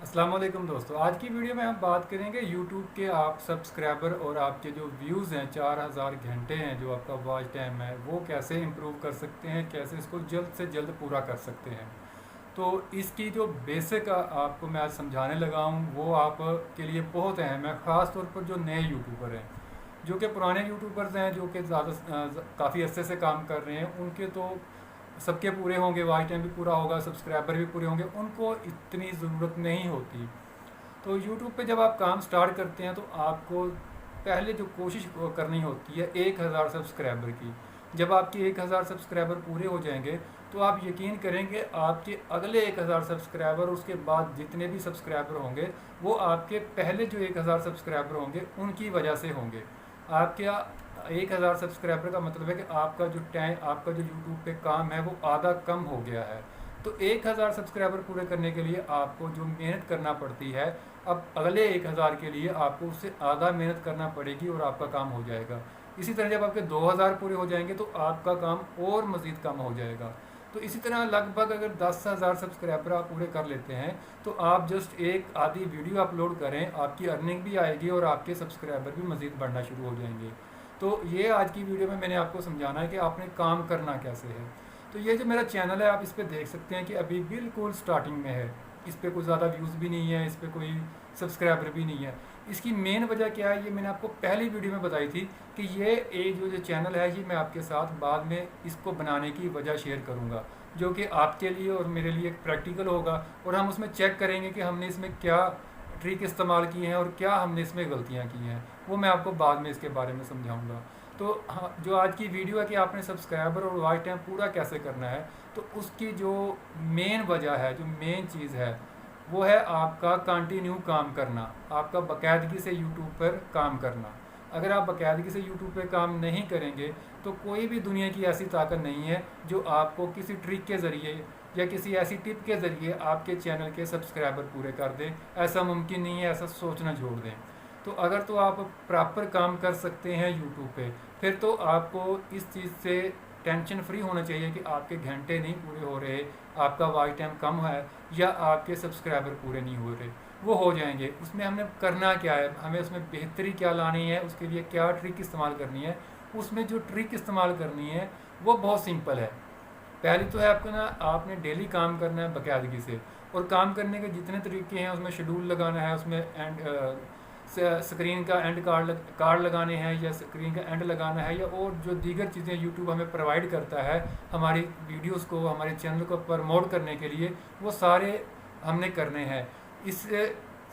अस्सलाम वालेकुम दोस्तों। आज की वीडियो में हम बात करेंगे YouTube के आप सब्सक्राइबर और आपके जो व्यूज़ हैं 4000 घंटे हैं जो आपका वॉच टाइम है वो कैसे इम्प्रूव कर सकते हैं, कैसे इसको जल्द से जल्द पूरा कर सकते हैं। तो इसकी जो बेसिक आपको मैं आज समझाने लगा हूँ वो आपके लिए बहुत अहम है, ख़ास तौर पर जो नए यूट्यूबर हैं। जो कि पुराने यूट्यूबर्स हैं जो कि काफ़ी अरसे से काम कर रहे हैं उनके तो सबके पूरे होंगे, वॉच टाइम भी पूरा होगा, सब्सक्राइबर भी पूरे होंगे, उनको इतनी ज़रूरत नहीं होती। तो यूट्यूब पे जब आप काम स्टार्ट करते हैं तो आपको पहले जो कोशिश करनी होती है 1000 सब्सक्राइबर की। जब आपके 1000 सब्सक्राइबर पूरे हो जाएंगे तो आप यकीन करेंगे आपके अगले 1000 सब्सक्राइबर, उसके बाद जितने भी सब्सक्राइबर होंगे वो आपके पहले जो 1000 सब्सक्राइबर होंगे उनकी वजह से होंगे। आपके 1000 सब्सक्राइबर का मतलब है कि आपका जो टाइम, आपका जो यूट्यूब पे काम है वो आधा कम हो गया है। तो 1000 सब्सक्राइबर पूरे करने के लिए आपको जो मेहनत करना पड़ती है, अब अगले 1000 के लिए आपको उससे आधा मेहनत करना पड़ेगी और आपका काम हो जाएगा। इसी तरह जब आपके 2000 पूरे हो जाएंगे तो आपका काम और मज़ीद कम हो जाएगा। तो इसी तरह लगभग अगर 10,000 सब्सक्राइबर आप पूरे कर लेते हैं तो आप जस्ट एक आधी वीडियो अपलोड करें, आपकी अर्निंग भी आएगी और आपके सब्सक्राइबर भी मज़ीद बढ़ना शुरू हो जाएंगे। तो ये आज की वीडियो में मैंने आपको समझाना है कि आपने काम करना कैसे है। तो ये जो मेरा चैनल है आप इस पर देख सकते हैं कि अभी बिल्कुल स्टार्टिंग में है। इस पर कोई ज़्यादा व्यूज़ भी नहीं है, इस पर कोई सब्सक्राइबर भी नहीं है। इसकी मेन वजह क्या है ये मैंने आपको पहली वीडियो में बताई थी कि ये जो चैनल है ये मैं आपके साथ बाद में इसको बनाने की वजह शेयर करूँगा, जो कि आपके लिए और मेरे लिए एक प्रैक्टिकल होगा। और हम उसमें चेक करेंगे कि हमने इसमें क्या ट्रिक इस्तेमाल किए हैं और क्या हमने इसमें गलतियाँ की हैं, वो मैं आपको बाद में इसके बारे में समझाऊंगा। तो हाँ, जो आज की वीडियो है कि आपने सब्सक्राइबर और वॉच टाइम पूरा कैसे करना है, तो उसकी जो मेन वजह है, जो मेन चीज़ है वो है आपका कंटिन्यू काम करना, आपका बाकायदगी से यूट्यूब पर काम करना। अगर आप बाकायदगी से यूट्यूब पर काम नहीं करेंगे तो कोई भी दुनिया की ऐसी ताकत नहीं है जो आपको किसी ट्रिक के ज़रिए या किसी ऐसी टिप के ज़रिए आपके चैनल के सब्सक्राइबर पूरे कर दें। ऐसा मुमकिन नहीं है, ऐसा सोचना छोड़ दें। तो अगर तो आप प्रॉपर काम कर सकते हैं यूट्यूब पे, फिर तो आपको इस चीज़ से टेंशन फ्री होना चाहिए कि आपके घंटे नहीं पूरे हो रहे, आपका वॉच टाइम कम है या आपके सब्सक्राइबर पूरे नहीं हो रहे। वो हो जाएंगे। उसमें हमने करना क्या है, हमें उसमें बेहतरी क्या लानी है, उसके लिए क्या ट्रिक इस्तेमाल करनी है। उसमें जो ट्रिक इस्तेमाल करनी है वो बहुत सिंपल है। पहली तो है आपको ना, आपने डेली काम करना है बाकायदगी से। और काम करने के जितने तरीके हैं उसमें शेड्यूल लगाना है, उसमें स्क्रीन का एंड कार्ड लगाने हैं या स्क्रीन का एंड लगाना है, या और जो दीगर चीज़ें यूट्यूब हमें प्रोवाइड करता है हमारी वीडियोस को, हमारे चैनल को प्रमोट करने के लिए, वो सारे हमने करने हैं। इससे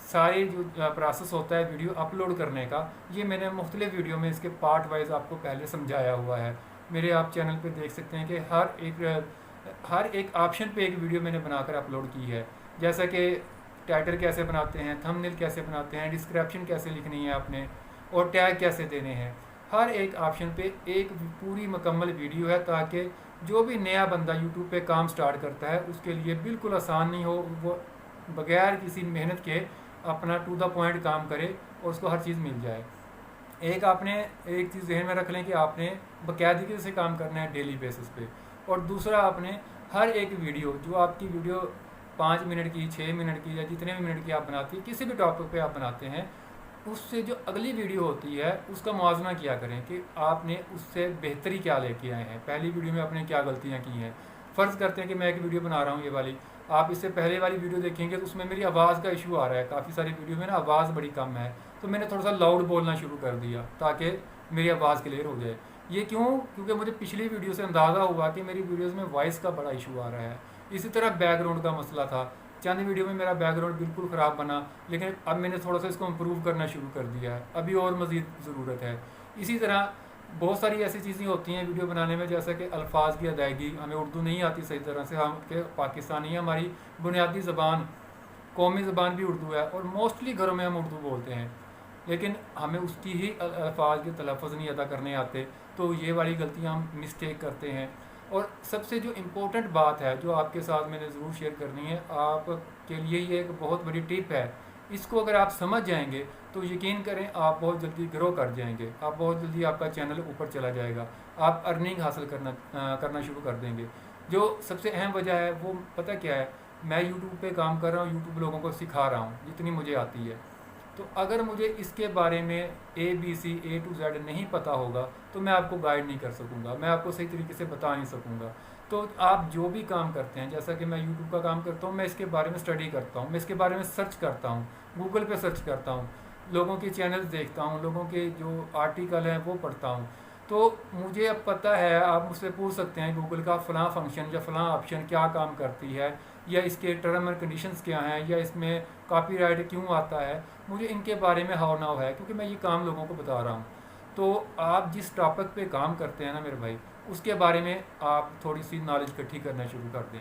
सारे जो प्रोसेस होता है वीडियो अपलोड करने का, ये मैंने मुख्तलिफ वीडियो में इसके पार्ट वाइज आपको पहले समझाया हुआ है। मेरे आप चैनल पे देख सकते हैं कि हर एक ऑप्शन पे एक वीडियो मैंने बनाकर अपलोड की है। जैसा कि टाइटल कैसे बनाते हैं, थंबनेल कैसे बनाते हैं, डिस्क्रिप्शन कैसे लिखनी है आपने, और टैग कैसे देने हैं। हर एक ऑप्शन पे एक पूरी मुकम्मल वीडियो है ताकि जो भी नया बंदा यूट्यूब पे काम स्टार्ट करता है उसके लिए बिल्कुल आसान नहीं हो, वो बगैर किसी मेहनत के अपना टू द पॉइंट काम करे और उसको हर चीज़ मिल जाए। एक चीज़ जहन में रख लें कि आपने बाकायदगी से काम करना है डेली बेसिस पे। और दूसरा, आपने हर एक वीडियो, जो आपकी वीडियो 5 मिनट की, 6 मिनट की या जितने भी मिनट की आप बनाती है, किसी भी टॉपिक पे आप बनाते हैं, उससे जो अगली वीडियो होती है उसका मुआवजा किया करें कि आपने उससे बेहतरी क्या लेके आए हैं, पहली वीडियो में आपने क्या गलतियाँ की हैं। फ़र्ज़ करते हैं कि मैं एक वीडियो बना रहा हूँ ये वाली, आप इससे पहले वाली वीडियो देखेंगे तो उसमें मेरी आवाज़ का इशू आ रहा है। काफ़ी सारी वीडियो में ना आवाज़ बड़ी कम है, तो मैंने थोड़ा सा लाउड बोलना शुरू कर दिया ताकि मेरी आवाज़ क्लियर हो जाए। ये क्यों? क्योंकि मुझे पिछली वीडियो से अंदाज़ा हुआ कि मेरी वीडियोज़ में वॉइस का बड़ा इशू आ रहा है। इसी तरह बैकग्राउंड का मसला था, चंद वीडियो में मेरा बैकग्राउंड बिल्कुल ख़राब बना, लेकिन अब मैंने थोड़ा सा इसको इम्प्रूव करना शुरू कर दिया है, अभी और मज़ीद ज़रूरत है। इसी तरह बहुत सारी ऐसी चीज़ें होती हैं वीडियो बनाने में, जैसे कि अल्फाज की अदायगी, हमें उर्दू नहीं आती सही तरह से, हम के पाकिस्तानी है, हमारी बुनियादी ज़बान, कौमी ज़बान भी उर्दू है और मोस्टली घरों में हम उर्दू बोलते हैं, लेकिन हमें उसकी ही अल्फाज के तलफ़ुज़ नहीं अदा करने आते। तो ये वाली गलतियाँ हम मिस्टेक करते हैं। और सबसे जो इम्पोर्टेंट बात है जो आपके साथ मैंने ज़रूर शेयर करनी है, आपके लिए ये एक बहुत बड़ी टिप है। इसको अगर आप समझ जाएंगे तो यकीन करें आप बहुत जल्दी ग्रो कर जाएंगे, आप बहुत जल्दी आपका चैनल ऊपर चला जाएगा, आप अर्निंग हासिल करना शुरू कर देंगे। जो सबसे अहम वजह है वो पता क्या है, मैं यूट्यूब पे काम कर रहा हूँ, यूट्यूब लोगों को सिखा रहा हूँ जितनी मुझे आती है। तो अगर मुझे इसके बारे में ABC A to Z नहीं पता होगा तो मैं आपको गाइड नहीं कर सकूँगा, मैं आपको सही तरीके से बता नहीं सकूँगा। तो आप जो भी काम करते हैं, जैसा कि मैं यूट्यूब का काम करता हूँ, मैं इसके बारे में स्टडी करता हूँ, मैं इसके बारे में सर्च करता हूँ, गूगल पे सर्च करता हूँ, लोगों के चैनल्स देखता हूँ, लोगों के जो आर्टिकल हैं वो पढ़ता हूँ। तो मुझे अब पता है, आप मुझसे पूछ सकते हैं गूगल का फ़लाँ फंक्शन या फ़लाँ ऑप्शन क्या काम करती है, या इसके टर्म एंड कंडीशंस क्या हैं, या इसमें कॉपीराइट क्यों आता है। मुझे इनके बारे में हाउ नाउ है, क्योंकि मैं ये काम लोगों को बता रहा हूँ। तो आप जिस टॉपिक पे काम करते हैं ना मेरे भाई, उसके बारे में आप थोड़ी सी नॉलेज इकट्ठी करना शुरू कर दें।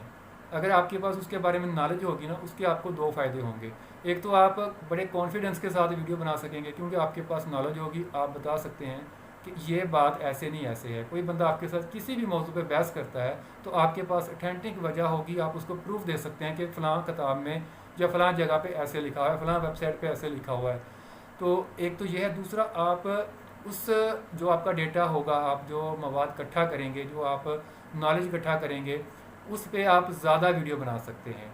अगर आपके पास उसके बारे में नॉलेज होगी ना, उसके आपको दो फ़ायदे होंगे। एक तो आप बड़े कॉन्फिडेंस के साथ वीडियो बना सकेंगे, क्योंकि आपके पास नॉलेज होगी, आप बता सकते हैं कि ये बात ऐसे नहीं ऐसे है। कोई बंदा आपके साथ किसी भी मौजू पे बहस करता है तो आपके पास अथेंटिक वजह होगी, आप उसको प्रूफ दे सकते हैं कि फ़लाँ किताब में या फ़लाँ जगह पे ऐसे लिखा हुआ है, फ़लाँ वेबसाइट पे ऐसे लिखा हुआ है। तो एक तो ये है। दूसरा, आप उस जो आपका डेटा होगा, आप जो मवाद इकट्ठा करेंगे, जो आप नॉलेज इकट्ठा करेंगे, उस पर आप ज़्यादा वीडियो बना सकते हैं।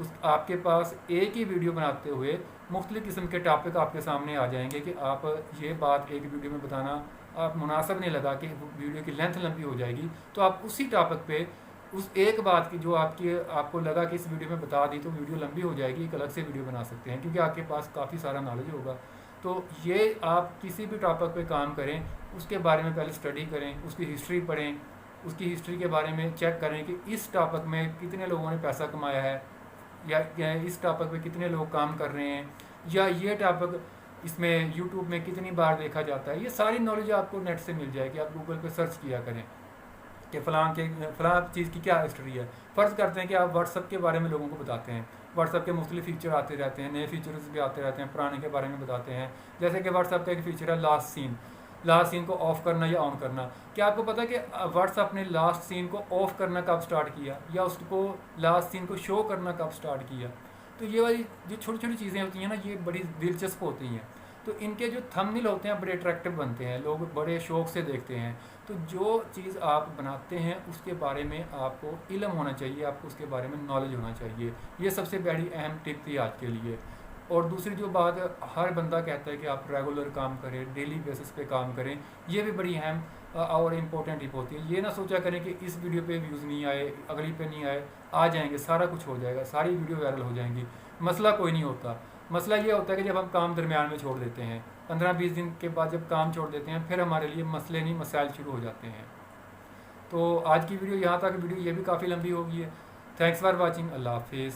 उस आपके पास एक ही वीडियो बनाते हुए मुख्तलिफ़ किस्म के टॉपिक आपके सामने आ जाएंगे कि आप ये बात एक वीडियो में बताना आप मुनासिब नहीं लगा कि वीडियो की लेंथ लंबी हो जाएगी, तो आप उसी टॉपिक पे उस एक बात की जो आपको लगा कि इस वीडियो में बता दी तो वीडियो लंबी हो जाएगी, एक अलग से वीडियो बना सकते हैं, क्योंकि आपके पास काफ़ी सारा नॉलेज होगा। तो ये आप किसी भी टॉपिक पे काम करें, उसके बारे में पहले स्टडी करें, उसकी हिस्ट्री पढ़ें, उसकी हिस्ट्री के बारे में चेक करें कि इस टॉपिक में कितने लोगों ने पैसा कमाया है, या इस टॉपिक पे कितने लोग काम कर रहे हैं, या ये टॉपिक इसमें यूट्यूब में कितनी बार देखा जाता है। ये सारी नॉलेज आपको नेट से मिल जाएगी। आप गूगल पे सर्च किया करें कि फ़लाँ चीज़ की क्या हिस्ट्री है। फ़र्ज़ करते हैं कि आप व्हाट्सअप के बारे में लोगों को बताते हैं, व्हाट्सअप के मुख्तलिफ फ़ीचर आते रहते हैं, नए फ़ीचर्स भी आते रहते हैं, पुराने के बारे में बताते हैं। जैसे कि व्हाट्सअप का एक फ़ीचर है लास्ट सीन को ऑफ़ करना या ऑन करना। क्या आपको पता है कि व्हाट्सअप ने लास्ट सीन को ऑफ़ करना कब स्टार्ट किया, या उसको लास्ट सीन को शो करना कब स्टार्ट किया। तो ये वाली जो छोटी छोटी चीज़ें होती हैं ना, ये बड़ी दिलचस्प होती हैं। तो इनके जो थंबनेल होते हैं बड़े अट्रैक्टिव बनते हैं, लोग बड़े शौक़ से देखते हैं। तो जो चीज़ आप बनाते हैं उसके बारे में आपको इल्म होना चाहिए, आपको उसके बारे में नॉलेज होना चाहिए। ये सबसे बड़ी अहम टिप थी आज के लिए। और दूसरी जो बात हर बंदा कहता है कि आप रेगुलर काम करें, डेली बेसिस पे काम करें, ये भी बड़ी अहम और इम्पोर्टेंट टिप होती है। ये ना सोचा करें कि इस वीडियो पे व्यूज़ नहीं आए, अगली पे नहीं आए, आ जाएंगे, सारा कुछ हो जाएगा, सारी वीडियो वायरल हो जाएंगी। मसला कोई नहीं होता। मसला ये होता है कि जब हम काम दरमियान में छोड़ देते हैं, 15-20 दिन के बाद जब काम छोड़ देते हैं, फिर हमारे लिए मसले नहीं मसाइल शुरू हो जाते हैं। तो आज की वीडियो यहाँ तक। वीडियो ये भी काफ़ी लंबी हो गई है। Thanks for watching. अल्लाह हाफिज़।